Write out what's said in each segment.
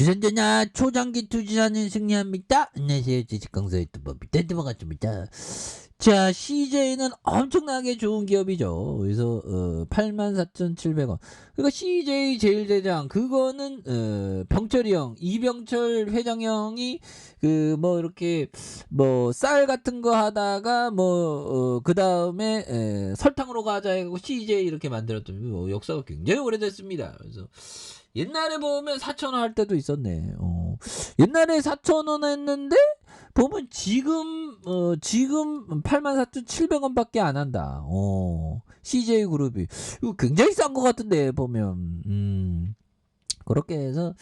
주선전야 초장기 투자는 승리합니다. 안녕하세요. 주식강사 유튜버 밑에 반갑습니다. 자, CJ는 엄청나게 좋은 기업이죠. 그래서 84,700원. 그러니까 CJ 제일대장 그거는 병철이 형, 이병철 회장형이 그 뭐 이렇게 뭐 쌀 같은 거 하다가 뭐 그다음에 설탕으로 가자 해고 CJ 이렇게 만들었던 역사가 굉장히 오래됐습니다. 그래서 옛날에 보면 4,000원 할 때도 있었네. 옛날에 4,000원 했는데 보면 지금 84,700원밖에 안 한다. CJ 그룹이 이거 굉장히 싼 것 같은데 보면 그렇게 해서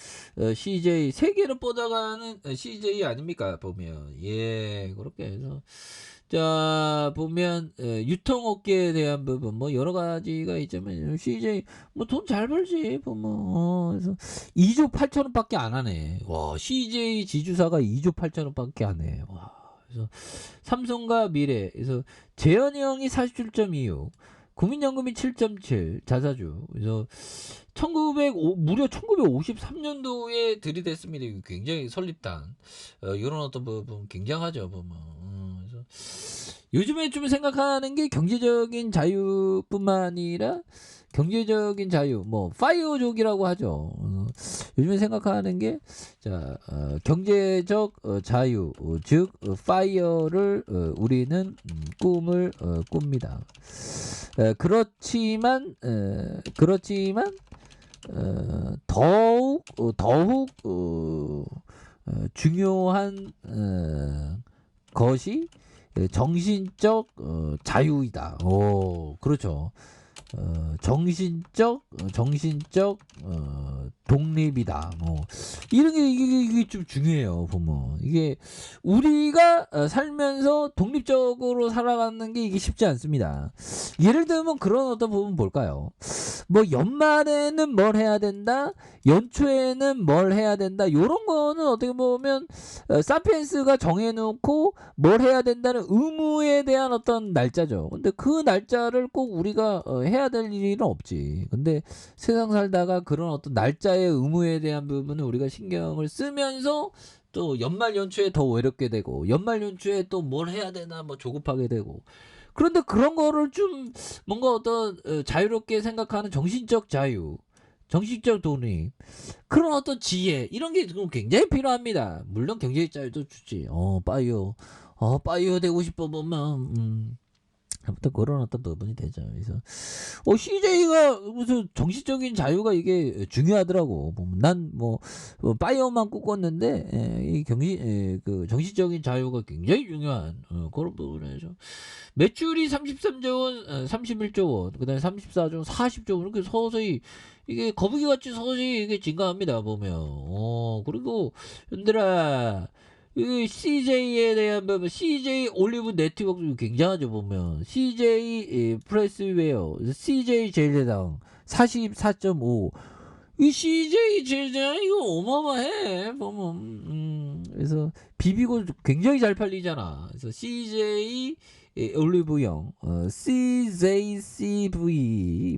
CJ 세계로 뻗어가는 CJ 아닙니까 보면 그렇게 해서 자 보면 유통업계에 대한 부분 뭐 여러 가지가 있지만 CJ 뭐 돈 잘 벌지 보면 그래서 2조 8천원밖에 안 하네. 와 CJ 지주사가 2조 8천원밖에 안 해. 와 그래서 삼성과 미래 그래서 재현이 형이 47.26 국민연금이 7.7 자사주 그래서 무려 1953년도에 들이댔습니다. 이거 굉장히 설립단 이런 어떤 부분 굉장하죠 보면. 그래서 요즘에 좀 생각하는 게 경제적인 자유뿐만 아니라 경제적인 자유, 뭐 파이어족이라고 하죠. 요즘에 생각하는 게 자, 경제적 자유, 즉 파이어를 우리는 꿈을 꿉니다. 그렇지만 더욱 중요한 것이 정신적 자유이다. 그렇죠. 정신적 독립이다. 이런 게 이게 좀 중요해요. 보면 이게 우리가 살면서 독립적으로 살아가는 게 이게 쉽지 않습니다. 예를 들면 그런 어떤 부분 볼까요? 뭐 연말에는 뭘 해야 된다, 연초에는 뭘 해야 된다. 요런 거는 어떻게 보면 사피엔스가 정해놓고 뭘 해야 된다는 의무에 대한 어떤 날짜죠. 근데 그 날짜를 꼭 우리가 해야 될 일은 없지. 근데 세상 살다가 그런 어떤 날짜의 의무에 대한 부분을 우리가 신경을 쓰면서 또 연말 연초에 더 외롭게 되고 연말 연초에 또 뭘 해야 되나 뭐 조급하게 되고 그런데 그런 거를 좀 뭔가 어떤 자유롭게 생각하는 정신적 자유, 정신적 독립, 그런 어떤 지혜 이런 게 굉장히 필요합니다. 물론 경제적 자유도 주지. 파이어 되고 싶어 보면 아무튼 그런 어떤 부분이 되죠. 그래서 CJ가 무슨 정신적인 자유가 이게 중요하더라고. 난 뭐 파이어만 꿈꿨는데 그 정신적인 자유가 굉장히 중요한 그런 부분에서 매출이 33조 원, 31조 원, 그다음에 34조 원, 40조 원 이렇게 서서히 이게 거북이 같이 서서히 이게 증가합니다 보면. 그리고 얘들아 이 CJ에 대한 부분, CJ 올리브 네트워크 굉장하죠 보면. CJ 프레스웨어, CJ 제일대당 44.5. 이 CJ 제일대당 이거 어마어마해 보면. 그래서 비비고 굉장히 잘 팔리잖아. 그래서 CJ 올리브영, CJCV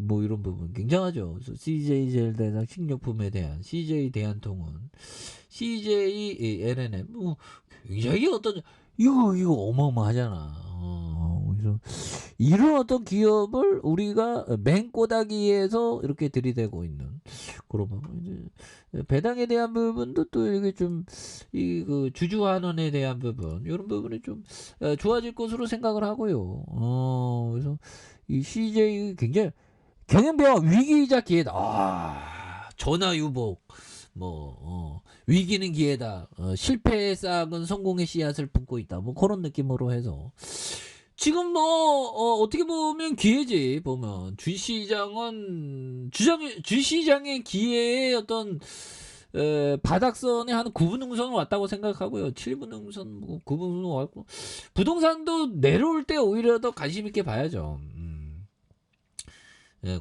뭐 이런 부분 굉장하죠. 그래서 CJ 제일대당 식료품에 대한 CJ 대한통운, CJ LNM 뭐 굉장히 어떤 이거 어마어마하잖아. 그래서 이런 어떤 기업을 우리가 맹꼬다기에서 이렇게 들이대고 있는 그런 부분. 이제 배당에 대한 부분도 또 이게 좀 이 그 주주환원에 대한 부분 이런 부분이 좀 좋아질 것으로 생각을 하고요. 그래서 이 CJ 굉장히 경영배와 위기이자 기회다. 전화유복 위기는 기회다. 실패의 싹은 성공의 씨앗을 품고 있다. 뭐 그런 느낌으로 해서 지금 어떻게 보면 기회지 보면 주시장의 기회의 어떤 바닥선에 한 9분 응선을 왔다고 생각하고요. 7분 응선, 9분 응선 왔고 부동산도 내려올 때 오히려 더 관심 있게 봐야죠.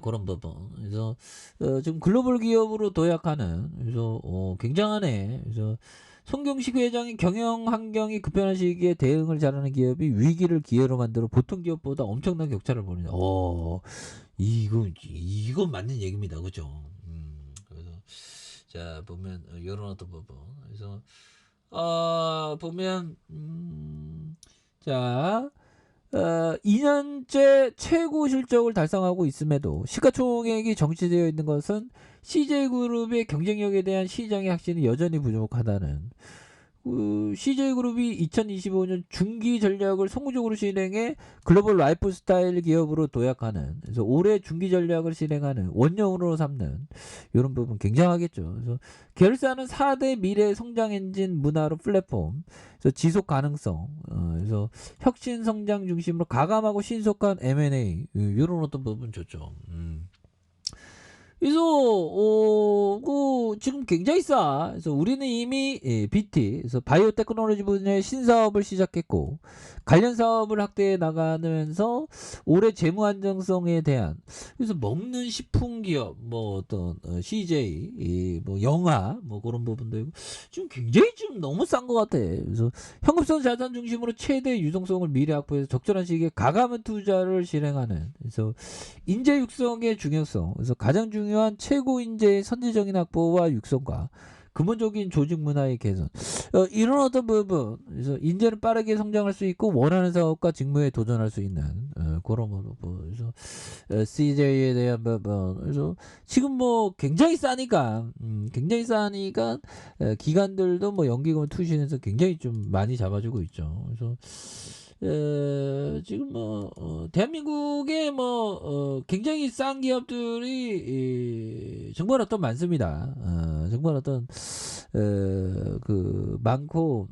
그런 부분. 그래서 지금 글로벌 기업으로 도약하는 그래서 굉장하네. 그래서 송경식 회장이 경영 환경이 급변한 시기에 대응을 잘하는 기업이 위기를 기회로 만들어 보통 기업보다 엄청난 격차를 벌인다. 이거 맞는 얘기입니다. 그죠? 그래서 자 보면 이런 어떤 부분. 그래서 보면 자 2년째 최고 실적을 달성하고 있음에도 시가총액이 정체되어 있는 것은 CJ그룹의 경쟁력에 대한 시장의 확신이 여전히 부족하다는 CJ그룹이 2025년 중기 전략을 성공적으로 실행해 글로벌 라이프 스타일 기업으로 도약하는, 그래서 올해 중기 전략을 실행하는 원형으로 삼는 이런 부분 굉장하겠죠. 그래서 계열사는 4대 미래 성장 엔진 문화로 플랫폼, 그래서 지속 가능성, 그래서 혁신 성장 중심으로 가감하고 신속한 M&A 이런 어떤 부분 좋죠. 그래서 지금 굉장히 싸. 그래서 우리는 이미 BT, 그래서 바이오 테크놀로지 분야의 신사업을 시작했고 관련 사업을 확대해 나가면서 올해 재무 안정성에 대한, 그래서 먹는 식품 기업, 뭐 어떤 CJ, 뭐 영화, 뭐 그런 부분도 있고 지금 굉장히 좀 너무 싼 것 같아. 그래서 현금성 자산 중심으로 최대 유동성을 미래 확보해서 적절한 시기에 가감한 투자를 실행하는, 그래서 인재 육성의 중요성, 그래서 가장 중요한 최고 인재의 선제적인 확보와 육성과 근본적인 조직 문화의 개선, 이런 어떤 부분, 그래서 인재는 빠르게 성장할 수 있고 원하는 사업과 직무에 도전할 수 있는 그런 부분. 그래서 CJ에 대한 부분, 그래서 지금 뭐 굉장히 싸니까 기관들도 뭐 연기금 투신해서 굉장히 좀 많이 잡아주고 있죠. 그래서 지금 뭐 대한민국에 뭐 굉장히 싼 기업들이 정말 어떤 많습니다. 정말 어떤 그 많고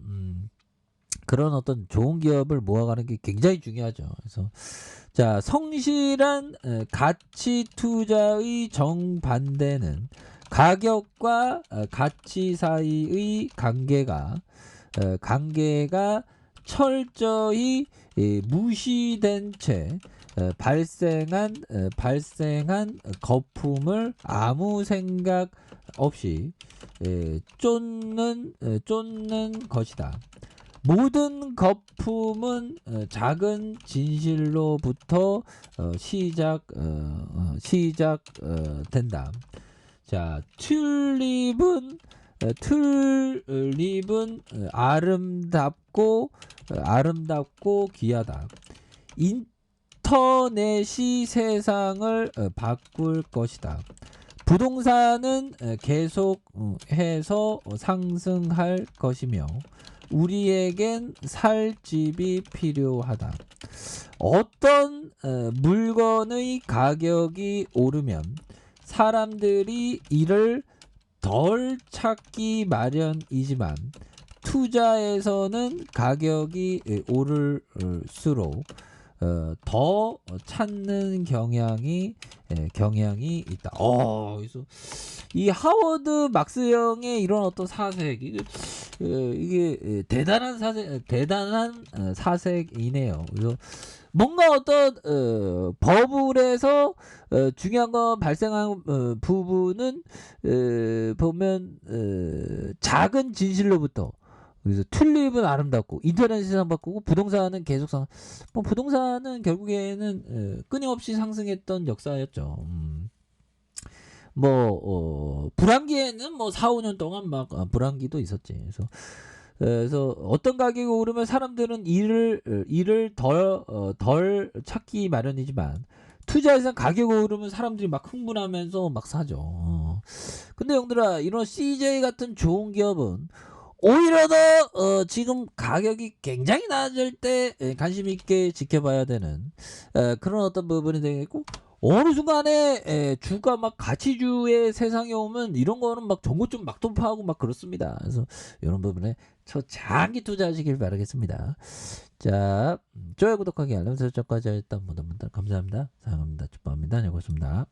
그런 어떤 좋은 기업을 모아가는 게 굉장히 중요하죠. 그래서 자, 성실한 가치 투자의 정반대는 가격과 가치 사이의 관계가 철저히 무시된 채 발생한 거품을 아무 생각 없이 쫓는 것이다. 모든 거품은 작은 진실로부터 시작된다. 자, 튤립은 아름답고 귀하다. 인터넷이 세상을 바꿀 것이다. 부동산은 계속해서 상승할 것이며 우리에겐 살 집이 필요하다. 어떤 물건의 가격이 오르면 사람들이 이를 덜 찾기 마련이지만 투자에서는 가격이 오를수록 더 찾는 경향이 있다. 그래서 이 하워드 막스형의 이런 어떤 사색, 이게 대단한 사색이네요. 그래서 뭔가 어떤 버블에서 중요한 건 발생한 부분은 보면 작은 진실로부터, 그래서 튤립은 아름답고 인터넷 세상 바꾸고 부동산은 계속 뭐 부동산은 결국에는 끊임없이 상승했던 역사였죠. 불황기에는 뭐 4, 5년 동안 막 불황기도 있었지. 그래서 어떤 가격이 오르면 사람들은 이를 덜 찾기 마련이지만 투자에서 가격이 오르면 사람들이 막 흥분하면서 막 사죠. 근데 형들아, 이런 CJ 같은 좋은 기업은 오히려 더 지금 가격이 굉장히 낮을 때 관심 있게 지켜봐야 되는 그런 어떤 부분이 되겠고, 어느 순간에 주가 막 가치주의 세상에 오면 이런 거는 막 전고점 막 돌파하고 막 그렇습니다. 그래서 이런 부분에 장기 투자하시길 바라겠습니다. 자, 좋아요, 구독하기, 알람 설정까지 했던 모든 분들 감사합니다. 사랑합니다. 축복합니다. 네, 고맙습니다.